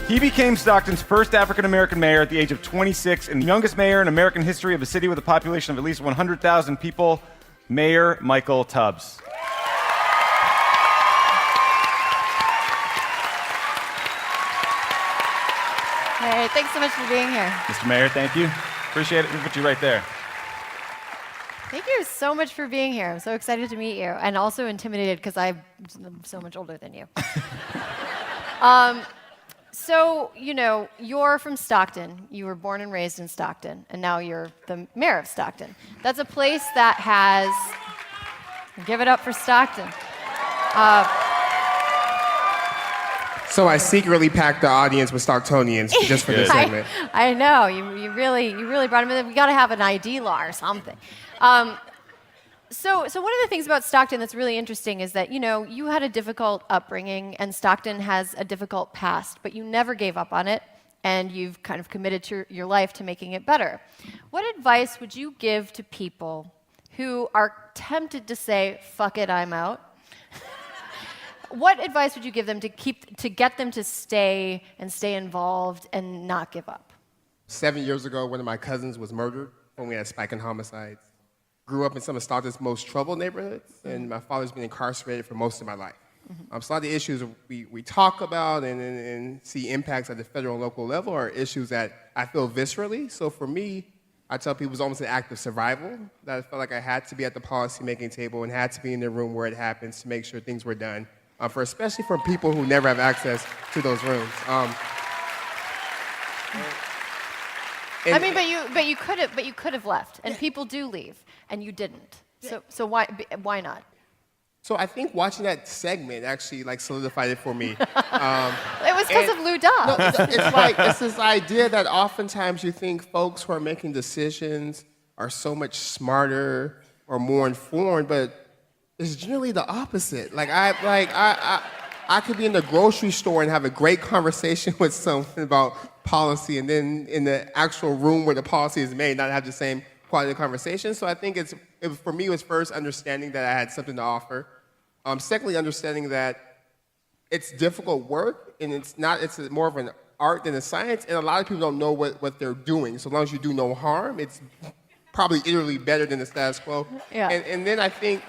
He became Stockton's first African-American mayor at the age of 26 and the youngest mayor in American history of a city with a population of at least 100,000 people, Mayor Michael Tubbs. Hey, thanks so much for being here. Mr. Mayor, thank you. Appreciate it. We'll put you right there. Thank you so much for being here. I'm so excited to meet you, and also intimidated because I'm so much older than you. So, you're from Stockton. You were born and raised in Stockton, and now you're the mayor of Stockton. That's a place that has... Give it up for Stockton. So I secretly packed the audience with Stocktonians just for this segment. I know. You really brought them in. We got to have an ID law or something. So one of the things about Stockton that's really interesting is that, you had a difficult upbringing, and Stockton has a difficult past, but you never gave up on it, and you've kind of committed to your life to making it better. What advice would you give to people who are tempted to say, fuck it, I'm out? What advice would you give them to get them to stay involved and not give up? 7 years ago, one of my cousins was murdered when we had a spike in homicides. Grew up in some of Stockton's most troubled neighborhoods, and my father's been incarcerated for most of my life. So a lot of the issues we talk about and see impacts at the federal and local level are issues that I feel viscerally. So for me, I tell people it was almost an act of survival, that I felt like I had to be at the policy-making table and had to be in the room where it happens to make sure things were done, especially for people who never have access to those rooms. But you could have left, and people do leave, and you didn't. So why not? So I think watching that segment actually solidified it for me. It was because of Lou Dobbs. No, it's this idea that oftentimes you think folks who are making decisions are so much smarter or more informed, but it's generally the opposite. I could be in the grocery store and have a great conversation with someone about policy, and then in the actual room where the policy is made, not have the same quality of conversation. So I think for me, it was first understanding that I had something to offer. Secondly, understanding that it's difficult work, and it's more of an art than a science, and a lot of people don't know what they're doing. So long as you do no harm, it's probably iteratively better than the status quo. Yeah. And then I think,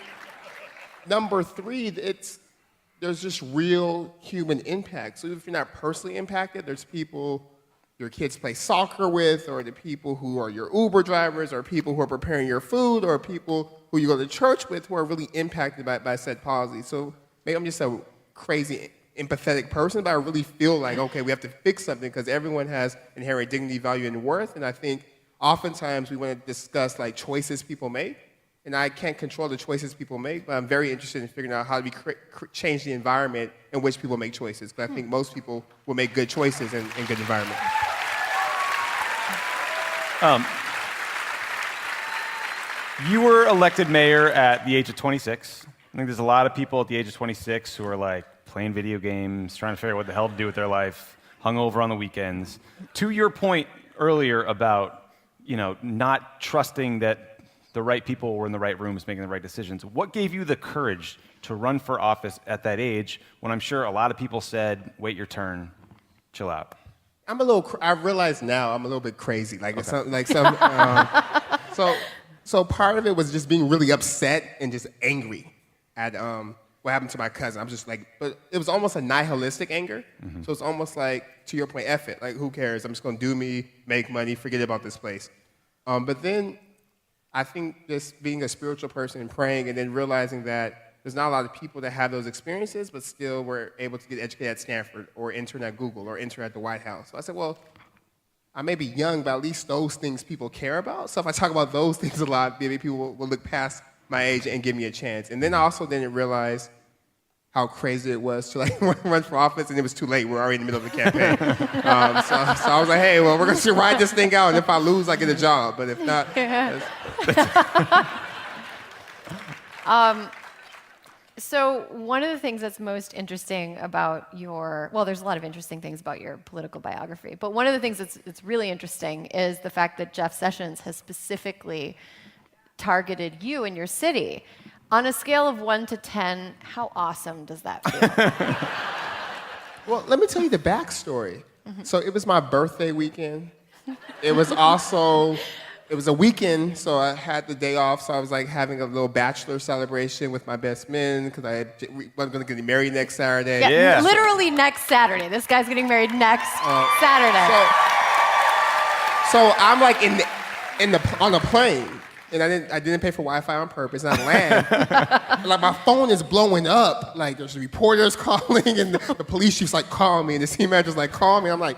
number three, there's just real human impact. So if you're not personally impacted, there's people your kids play soccer with, or the people who are your Uber drivers, or people who are preparing your food, or people who you go to church with who are really impacted by said policy. So maybe I'm just a crazy, empathetic person, but I really feel like, okay, we have to fix something because everyone has inherent dignity, value, and worth. And I think oftentimes we want to discuss choices people make. And I can't control the choices people make, but I'm very interested in figuring out how do we change the environment in which people make choices. Because I think most people will make good choices in good environments. You were elected mayor at the age of 26. I think there's a lot of people at the age of 26 who are playing video games, trying to figure out what the hell to do with their life, hungover on the weekends. To your point earlier about, not trusting that the right people were in the right rooms making the right decisions, what gave you the courage to run for office at that age when I'm sure a lot of people said, wait your turn, chill out? I realize now I'm a little bit crazy. So part of it was just being really upset and just angry at what happened to my cousin. I'm just but it was almost a nihilistic anger. Mm-hmm. So it's almost to your point, F it. Who cares? I'm just going to do me, make money, forget about this place. But then I think just being a spiritual person and praying, and then realizing that there's not a lot of people that have those experiences, but still were able to get educated at Stanford or intern at Google or intern at the White House. So I said, well, I may be young, but at least those things people care about. So if I talk about those things a lot, maybe people will look past my age and give me a chance. And then I also didn't realize how crazy it was to run for office, and it was too late. We're already in the middle of the campaign. So I was like, hey, well, we're going to ride this thing out, and if I lose, I get a job. But if not... So one of the things that's most interesting about there's a lot of interesting things about your political biography, but one of the things that's really interesting is the fact that Jeff Sessions has specifically targeted you in your city. On a scale of 1 to 10, how awesome does that feel? Well, let me tell you the backstory. So it was my birthday weekend. It was also, it was a weekend, so I had the day off. So I was like having a little bachelor celebration with my best men because wasn't going to get married next Saturday. Yeah. Literally next Saturday. This guy's getting married next Saturday. So I'm like on a plane, and I didn't pay for Wi-Fi on purpose. And I land, like my phone is blowing up. Like there's reporters calling, and the police chief's like calling me, and the team manager's like calling me. I'm like,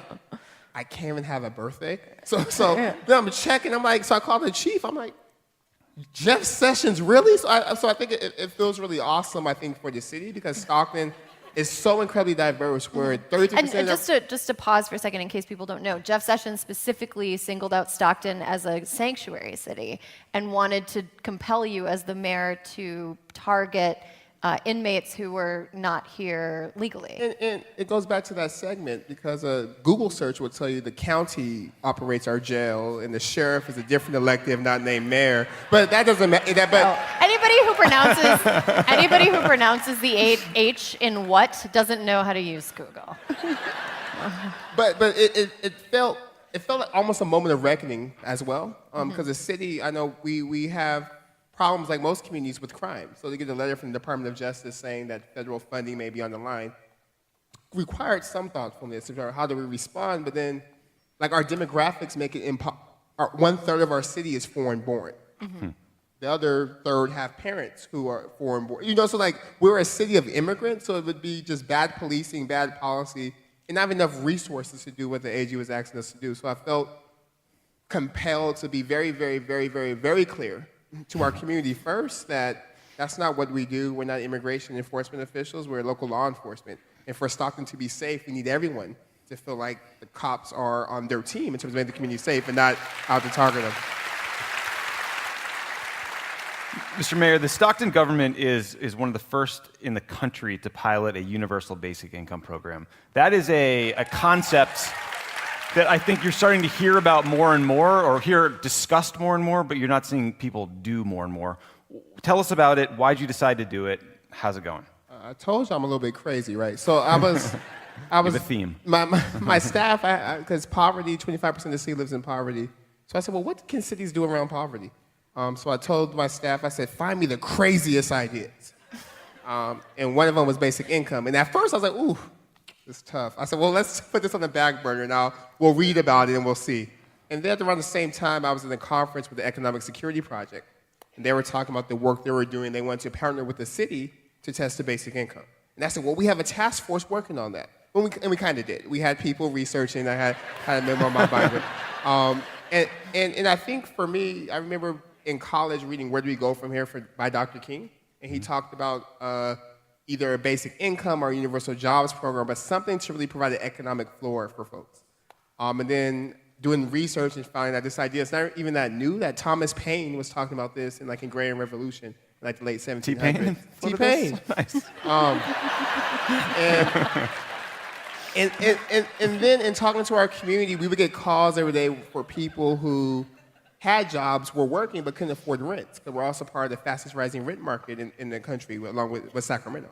I can't even have a birthday. So then I'm checking. I'm like, so I called the chief. I'm like, Jeff Sessions, really? So I think it feels really awesome. I think for the city because Stockton is so incredibly diverse. Where 33% and just to pause for a second, in case people don't know, Jeff Sessions specifically singled out Stockton as a sanctuary city and wanted to compel you as the mayor to target inmates who were not here legally. And it goes back to that segment because a Google search will tell you the county operates our jail and the sheriff is a different elective not named mayor. But that doesn't matter. Anybody who pronounces the H in what doesn't know how to use Google. But it felt like almost a moment of reckoning as well because the city, I know we have problems like most communities with crime. So they get a letter from the Department of Justice saying that federal funding may be on the line. Required some thoughtfulness about how do we respond, but then like our demographics make it 1/3 of our city is foreign born. The other third have parents who are foreign born. You know, so like we're a city of immigrants, so it would be just bad policing, bad policy, and not enough resources to do what the AG was asking us to do. So I felt compelled to be very, very, very, very, very clear to our community first that that's not what we do. We're not immigration enforcement officials. We're local law enforcement. And for Stockton to be safe, we need everyone to feel like the cops are on their team in terms of making the community safe and not out to target them. Mr. Mayor, the Stockton government is one of the first in the country to pilot a universal basic income program. That is a concept that I think you're starting to hear about more and more, or hear discussed more and more, but you're not seeing people do more and more. Tell us about it. Why'd you decide to do it? How's it going? I told you I'm a little bit crazy, right? So I was a theme. My staff, because poverty, 25% of the city lives in poverty. So I said, well, what can cities do around poverty? So I told my staff, I said, find me the craziest ideas. And one of them was basic income. And at first I was like, ooh, it's tough. I said, well, let's put this on the back burner now. We'll read about it and we'll see. And then around the same time, I was in a conference with the Economic Security Project. And they were talking about the work they were doing. They wanted to partner with the city to test the basic income. And I said, well, we have a task force working on that. And we kind of did. We had people researching. I had a memo on my Bible. And I think for me, I remember in college reading Where Do We Go From Here by Dr. King. And he talked about either a basic income or a universal jobs program, but something to really provide an economic floor for folks. And then doing research and finding that this idea is not even that new, that Thomas Paine was talking about this in like Agrarian Revolution in like the late 1700s. T-Pain? T-Pain. Nice. And then in talking to our community, we would get calls every day for people who had jobs, were working, but couldn't afford rent. Because we're also part of the fastest rising rent market in the country, along with Sacramento.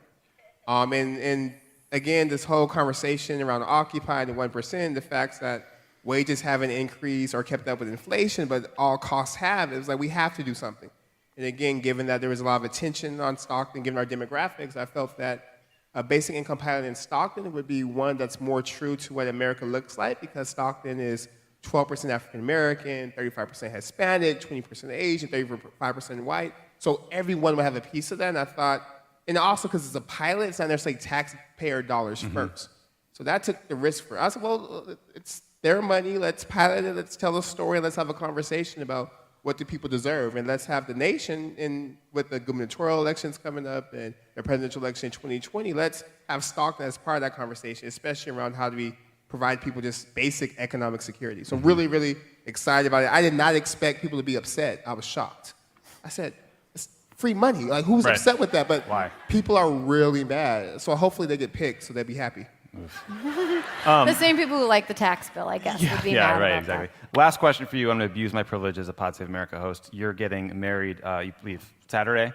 And again, this whole conversation around Occupy and 1%, the fact that wages haven't increased or kept up with inflation, but all costs have, it was like we have to do something. And again, given that there was a lot of attention on Stockton, given our demographics, I felt that a basic income pilot in Stockton would be one that's more true to what America looks like, because Stockton is 12% African American, 35% Hispanic, 20% Asian, 35% white. So everyone would have a piece of that. And I thought, and also because it's a pilot, it's not necessarily taxpayer dollars first. So that took the risk for us. Well, it's their money. Let's pilot it. Let's tell a story. And let's have a conversation about what do people deserve. And let's have the nation, with the gubernatorial elections coming up and the presidential election in 2020, let's have Stockton as part of that conversation, especially around how do we provide people just basic economic security. So really, really excited about it. I did not expect people to be upset. I was shocked. I said, it's free money. Like, who's upset with that? But why? People are really mad. So hopefully they get picked, so they'll be happy. The same people who like the tax bill, I guess, would be mad about exactly. Last question for you. I'm going to abuse my privilege as a Pod Save America host. You're getting married, you leave Saturday?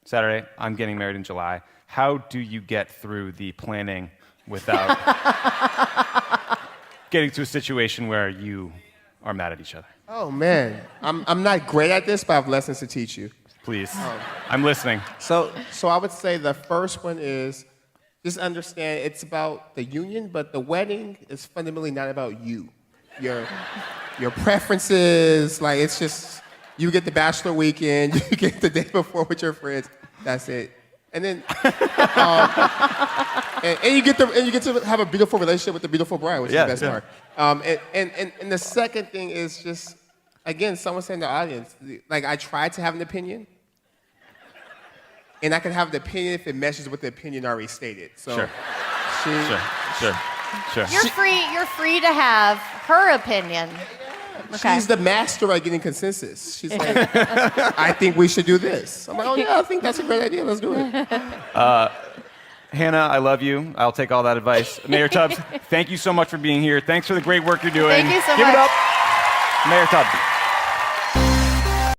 Saturday. I'm getting married in July. How do you get through the planning without getting to a situation where you are mad at each other? Oh man, I'm not great at this, but I have lessons to teach you. Please. I'm listening. So I would say the first one is just understand it's about the union, but the wedding is fundamentally not about you. Your preferences, like it's just you get the bachelor weekend, you get the day before with your friends. That's it. And then and you get to have a beautiful relationship with the beautiful bride, which is the best part. And the second thing is just again, someone said in the audience, like I tried to have an opinion. And I can have an opinion if it meshes with the opinion already stated. So Sure. Sure. You're free to have her opinion. Okay. She's the master at getting consensus. She's like, I think we should do this. I'm like, oh yeah, I think that's a great idea. Let's do it. Hannah, I love you. I'll take all that advice. Mayor Tubbs, thank you so much for being here. Thanks for the great work you're doing. Thank you so Give much. it up, Mayor Tubbs.